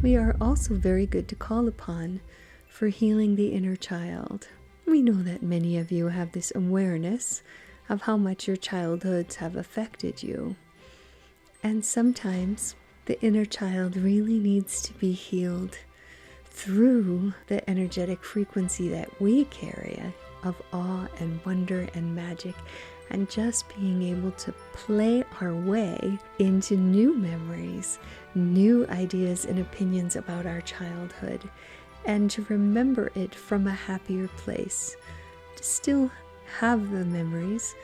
We are also very good to call upon for healing the inner child. We know that many of you have this awareness of how much your childhoods have affected you. And sometimes the inner child really needs to be healed through the energetic frequency that we carry of awe and wonder and magic, and just being able to play our way into new memories, new ideas and opinions about our childhood, and to remember it from a happier place, to still have the memories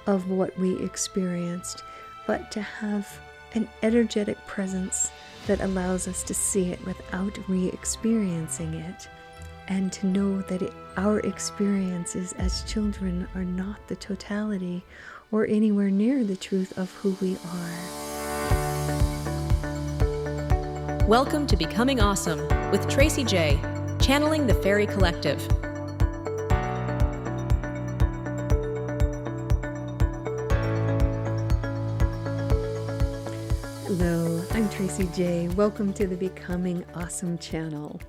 of what we experienced, but to have an energetic presence that allows us to see it without re-experiencing it, and to know that our experiences as children are not the totality or anywhere near the truth of who we are. Welcome to Becoming Awesome with Tracy J, channeling the Fairy Collective. Hello, I'm Tracy J. Welcome to the Becoming Awesome channel.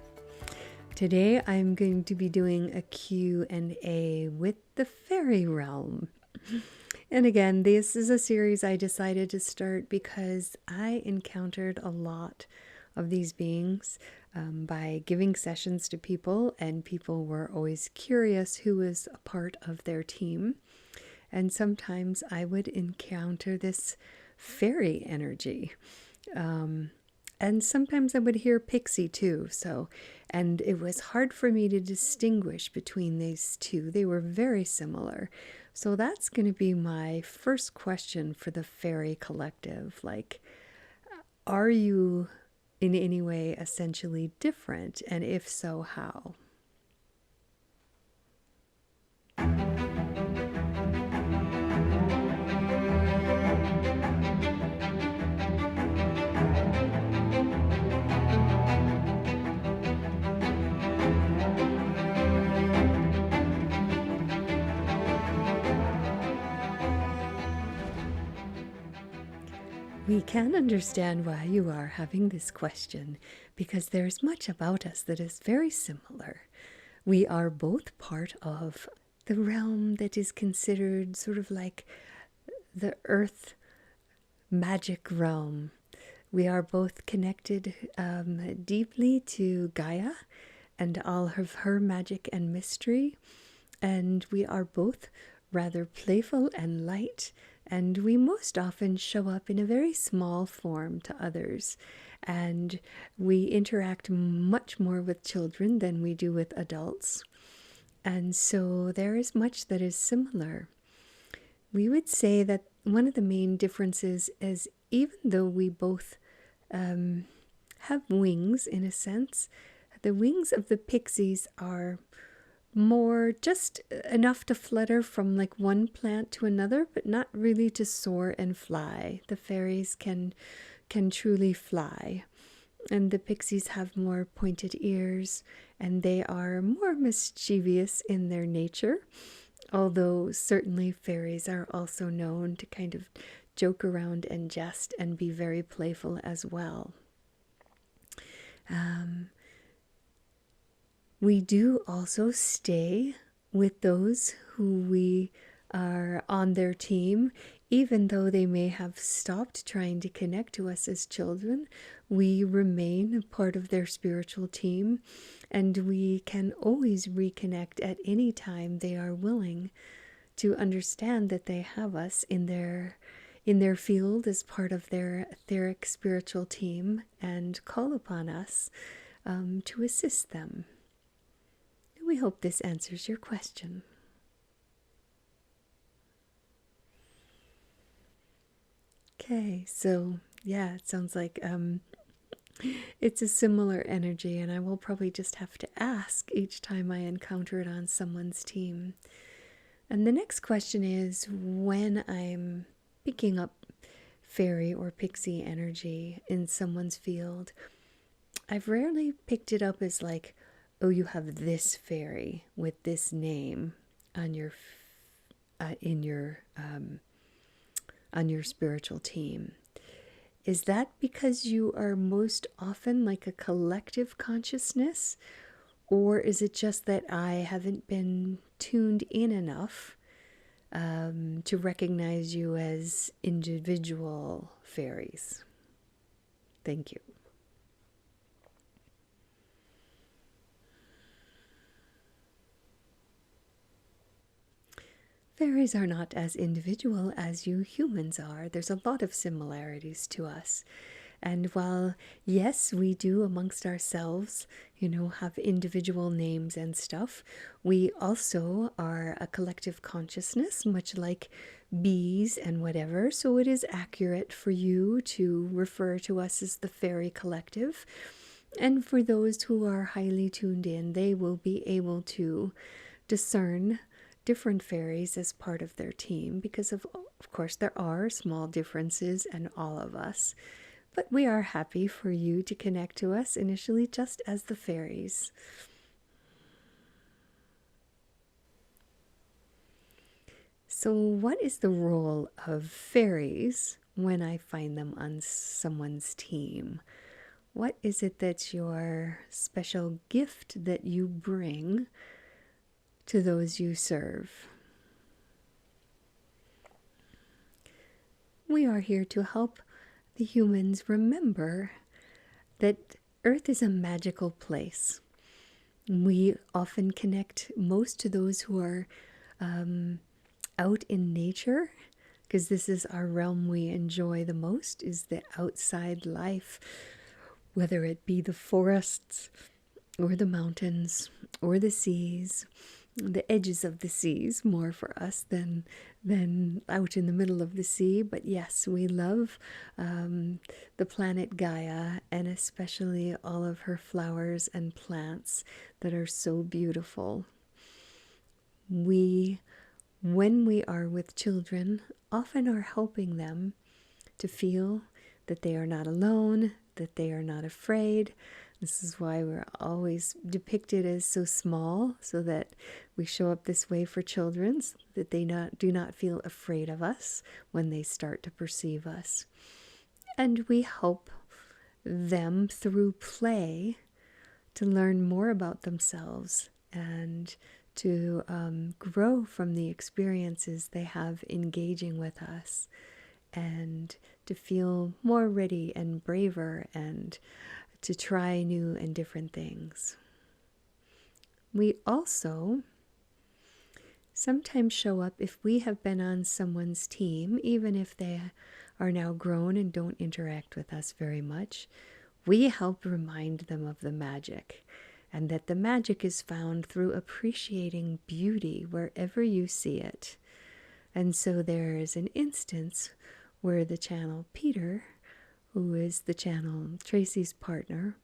Today I'm going to be doing a Q&A with the fairy realm. And again, this is a series I decided to start because I encountered a lot of these beings by giving sessions to people, and people were always curious who was a part of their team. And sometimes I would encounter this fairy energy. And sometimes I would hear Pixie too. And it was hard for me to distinguish between these two. They were very similar. So that's going to be my first question for the Fairy Collective. Like, are you in any way essentially different? And if so, how? We can understand why you are having this question, because there's much about us that is very similar. We are both part of the realm that is considered sort of like the earth magic realm. We are both connected deeply to Gaia and all of her magic and mystery, and we are both rather playful and light, and we most often show up in a very small form to others, and we interact much more with children than we do with adults. And so there is much that is similar. We would say that one of the main differences is, even though we both have wings in a sense, the wings of the pixies are more just enough to flutter from like one plant to another, but not really to soar and fly. The fairies can truly fly. And the pixies have more pointed ears, and they are more mischievous in their nature. Although certainly fairies are also known to kind of joke around and jest and be very playful as well. We do also stay with those who we are on their team, even though they may have stopped trying to connect to us as children. We remain a part of their spiritual team, and we can always reconnect at any time they are willing to understand that they have us in their field as part of their etheric spiritual team, and call upon us to assist them. We hope this answers your question. Okay, so yeah, it sounds like it's a similar energy, and I will probably just have to ask each time I encounter it on someone's team. And the next question is, when I'm picking up fairy or pixie energy in someone's field, I've rarely picked it up as like, oh, you have this fairy with this name on your on your spiritual team. Is that because you are most often like a collective consciousness? Or is it just that I haven't been tuned in enough to recognize you as individual fairies? Thank you. Fairies are not as individual as you humans are. There's a lot of similarities to us. And while, yes, we do amongst ourselves, have individual names and stuff, we also are a collective consciousness, much like bees and whatever. So it is accurate for you to refer to us as the fairy collective. And for those who are highly tuned in, they will be able to discern different fairies as part of their team because of course there are small differences in all of us, but we are happy for you to connect to us initially just as the fairies. So what is the role of fairies when I find them on someone's team? What is it that's your special gift that you bring to those you serve? We are here to help the humans remember that Earth is a magical place. We often connect most to those who are out in nature, because this is our realm we enjoy the most, is the outside life, whether it be the forests or the mountains or the seas, the edges of the seas more for us than out in the middle of the sea. But yes, we love the planet Gaia, and especially all of her flowers and plants that are so beautiful. We, when we are with children, often are helping them to feel that they are not alone, that they are not afraid. This is why we're always depicted as so small, so that we show up this way for children, so that they do not feel afraid of us when they start to perceive us. And we help them through play to learn more about themselves and to grow from the experiences they have engaging with us, and to feel more ready and braver and to try new and different things. We also sometimes show up if we have been on someone's team, even if they are now grown and don't interact with us very much. We help remind them of the magic, and that the magic is found through appreciating beauty wherever you see it. And so there is an instance where the channel Peter, who is the channel Tracy's partner,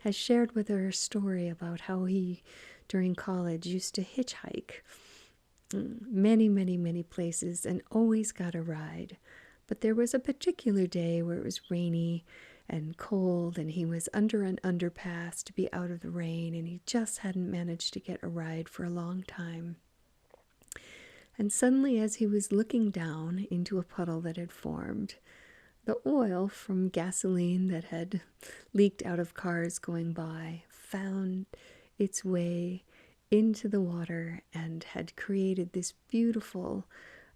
has shared with her a story about how he, during college, used to hitchhike many places and always got a ride. But there was a particular day where it was rainy and cold, and he was under an underpass to be out of the rain, and he just hadn't managed to get a ride for a long time. And suddenly, as he was looking down into a puddle that had formed, the oil from gasoline that had leaked out of cars going by found its way into the water and had created this beautiful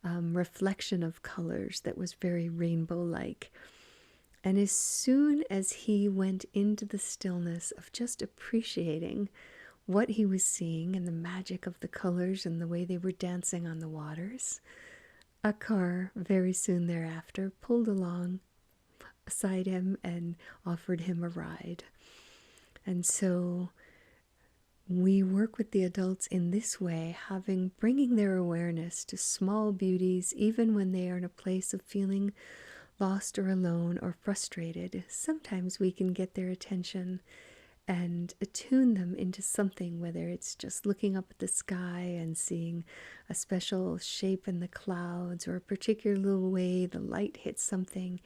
reflection of colors that was very rainbow-like. And as soon as he went into the stillness of just appreciating what he was seeing and the magic of the colors and the way they were dancing on the waters, a car very soon thereafter pulled along beside him and offered him a ride. And so we work with the adults in this way, bringing their awareness to small beauties, even when they are in a place of feeling lost or alone or frustrated. Sometimes we can get their attention and attune them into something, whether it's just looking up at the sky and seeing a special shape in the clouds, or a particular way the light hits something,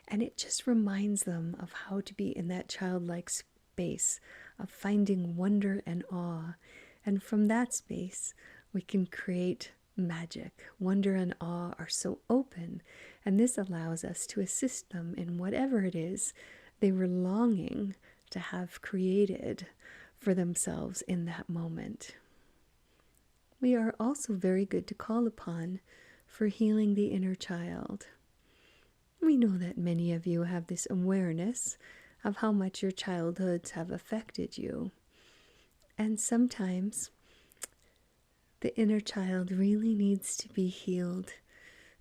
and it just reminds them of how to be in that childlike space of finding wonder and awe. And from that space we can create magic. Wonder and awe are so open, And this allows us to assist them in whatever it is they were longing to have created for themselves in that moment. We are also very good to call upon for healing the inner child. We know that many of you have this awareness of how much your childhoods have affected you. And sometimes the inner child really needs to be healed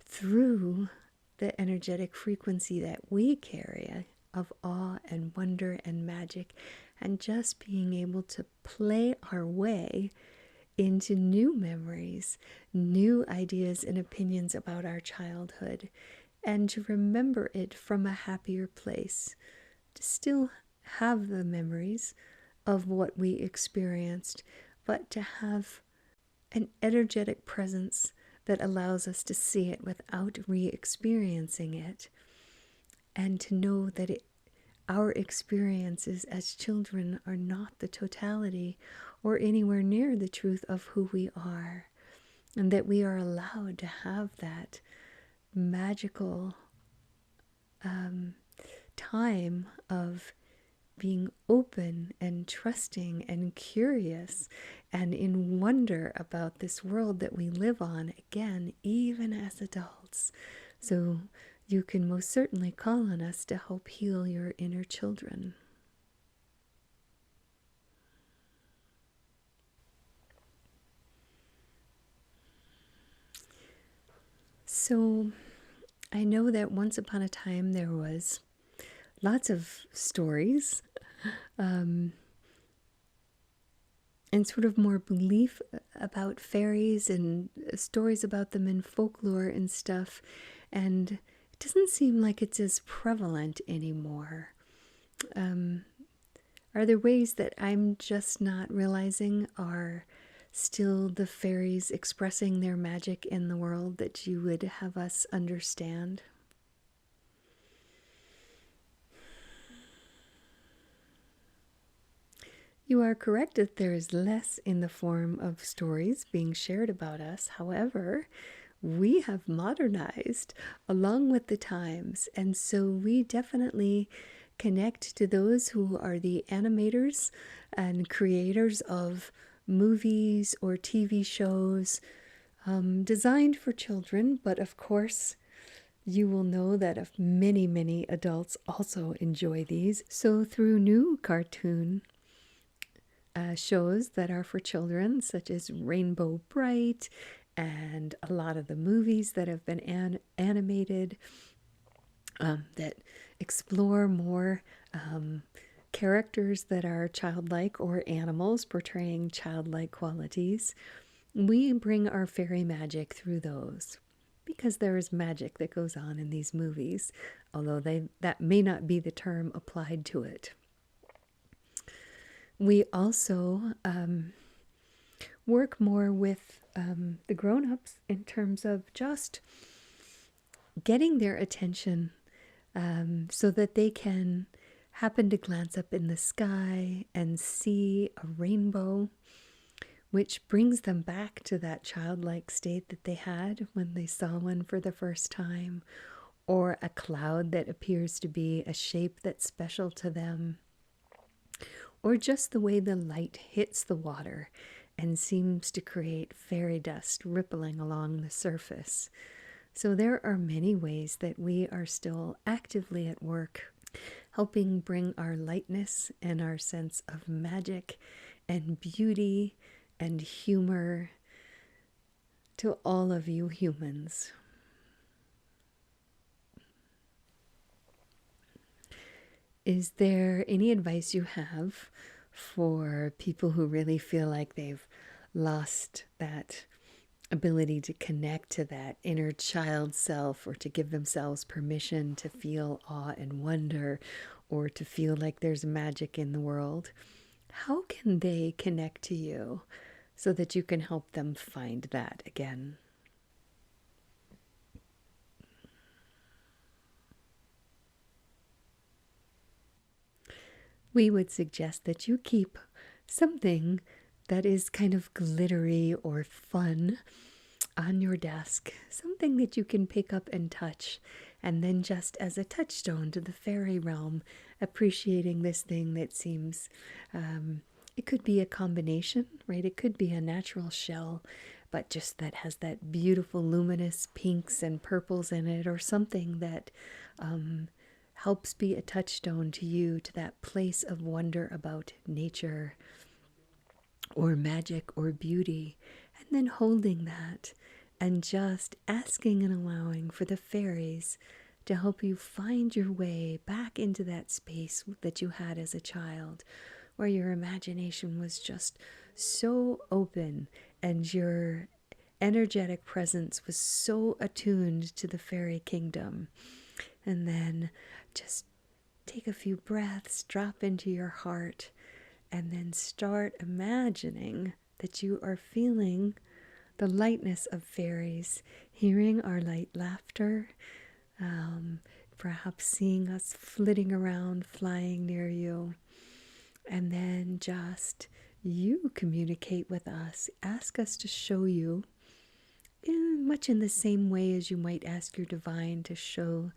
through the energetic frequency that we carry of awe and wonder and magic, and just being able to play our way into new memories, new ideas and opinions about our childhood, and to remember it from a happier place, to still have the memories of what we experienced, but to have an energetic presence that allows us to see it without re-experiencing it, and to know that our experiences as children are not the totality or anywhere near the truth of who we are, and that we are allowed to have that magical time of being open and trusting and curious and in wonder about this world that we live on, again, even as adults. So you can most certainly call on us to help heal your inner children. So I know that once upon a time there was lots of stories and sort of more belief about fairies and stories about them in folklore and stuff. And it doesn't seem like it's as prevalent anymore. Are there ways that I'm just not realizing are still the fairies expressing their magic in the world that you would have us understand? You are correct that there is less in the form of stories being shared about us. However, we have modernized along with the times, and so we definitely connect to those who are the animators and creators of movies or TV shows designed for children, but of course you will know that many, many adults also enjoy these. So through new cartoon shows that are for children, such as Rainbow Bright, and a lot of the movies that have been animated that explore more characters that are childlike or animals portraying childlike qualities. We bring our fairy magic through those because there is magic that goes on in these movies, although that may not be the term applied to it. We also work more with the grown-ups in terms of just getting their attention so that they can happen to glance up in the sky and see a rainbow, which brings them back to that childlike state that they had when they saw one for the first time, or a cloud that appears to be a shape that's special to them, or just the way the light hits the water and seems to create fairy dust rippling along the surface. So there are many ways that we are still actively at work, helping bring our lightness and our sense of magic and beauty and humor to all of you humans. Is there any advice you have for people who really feel like they've lost that ability to connect to that inner child self, or to give themselves permission to feel awe and wonder, or to feel like there's magic in the world? How can they connect to you so that you can help them find that again? We would suggest that you keep something that is kind of glittery or fun on your desk, something that you can pick up and touch, and then just as a touchstone to the fairy realm, appreciating this thing that seems, it could be a combination, right? It could be a natural shell, but just that has that beautiful luminous pinks and purples in it, or something that helps be a touchstone to you, to that place of wonder about nature or magic or beauty, and then holding that and just asking and allowing for the fairies to help you find your way back into that space that you had as a child, where your imagination was just so open and your energetic presence was so attuned to the fairy kingdom. And then just take a few breaths, drop into your heart, and then start imagining that you are feeling the lightness of fairies, hearing our light laughter, perhaps seeing us flitting around, flying near you. And then just you communicate with us. Ask us to show you, much in the same way as you might ask your divine to show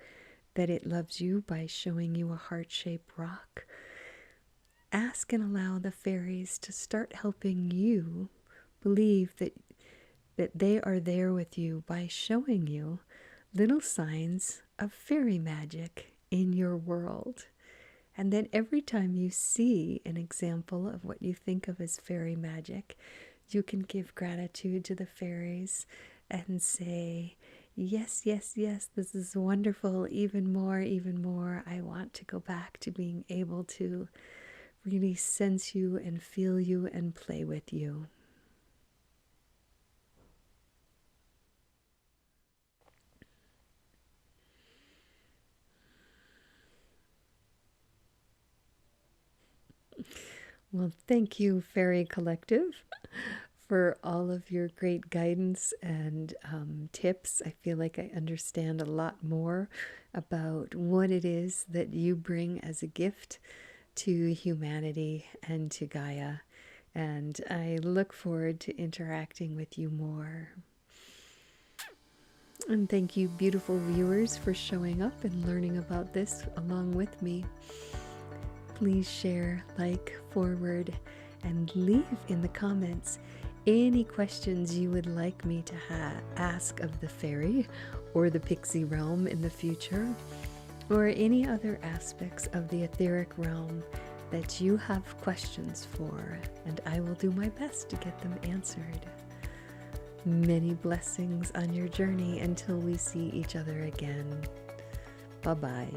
that it loves you by showing you a heart-shaped rock. Ask and allow the fairies to start helping you believe that they are there with you by showing you little signs of fairy magic in your world. And then every time you see an example of what you think of as fairy magic, you can give gratitude to the fairies and say, yes, yes, yes, this is wonderful, even more, even more. I want to go back to being able to really sense you and feel you and play with you. Well, thank you, Fairy Collective, for all of your great guidance and tips. I feel like I understand a lot more about what it is that you bring as a gift to humanity and to Gaia. And I look forward to interacting with you more. And thank you, beautiful viewers, for showing up and learning about this along with me. Please share, like, forward, and leave in the comments any questions you would like me to ask of the fairy or the pixie realm in the future, or any other aspects of the etheric realm that you have questions for, and I will do my best to get them answered. Many blessings on your journey until we see each other again. Bye-bye.